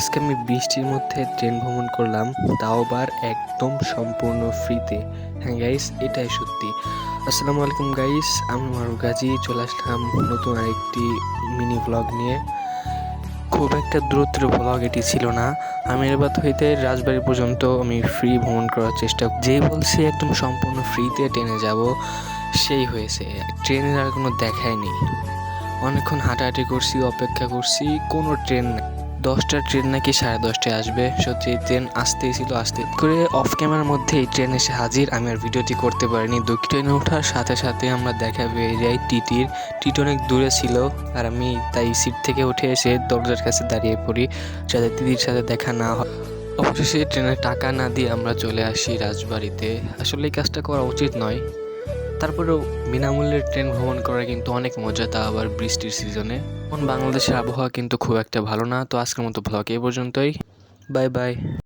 আজকে আমি বৃষ্টির মধ্যে ট্রেন ভ্রমণ করলাম, তাও আবার একদম সম্পূর্ণ ফ্রিতে। হ্যাঁ গাইস, এটাই সত্যি। আসসালামু আলাইকুম গাইস, আমি মারুফ গাজী চলে আসলাম নতুন আরেকটি মিনি ব্লগ নিয়ে। খুব একটা দূরত্বের ব্লগ এটি ছিল না। আমিরাবাদ হইতে রাজবাড়ি পর্যন্ত আমি ফ্রি ভ্রমণ করার চেষ্টা, যেই বলছি একদম সম্পূর্ণ ফ্রিতে ট্রেনে যাব সেই হয়েছে। ট্রেনের আর কোনো দেখাই নেই। অনেকক্ষণ হাঁটাহাঁটি করছি, অপেক্ষা করছি, কোনো ট্রেন নেই। 10টা ট্রেন নাকি 10:30টায় আসবে। সত্যি এই ট্রেন আসতেই ছিল, আসতে করে অফ ক্যামেরার মধ্যে এই ট্রেন এসে হাজির। আমি আর ভিডিওটি করতে পারিনি। ট্রেনে ওঠার সাথে সাথে আমরা দেখা পেয়ে যাই টিটি অনেক দূরে ছিল, আর আমি তাই সিট থেকে উঠে এসে দরজার কাছে দাঁড়িয়ে পড়ি যাতে টিটির সাথে দেখা না হয়। অবশেষে ট্রেনের টাকা না দিয়ে আমরা চলে আসি রাজবাড়িতে। আসলে এই কাজটা করা উচিত নয়, তারপরেও বিনামূল্যে ট্রেন ভ্রমণ করা কিন্তু অনেক মজা, তা আবার বৃষ্টির সিজনে। এখন বাংলাদেশের আবহাওয়া কিন্তু খুব একটা ভালো না। তো আজকের মতো ব্লগ এই পর্যন্তই। Bye bye.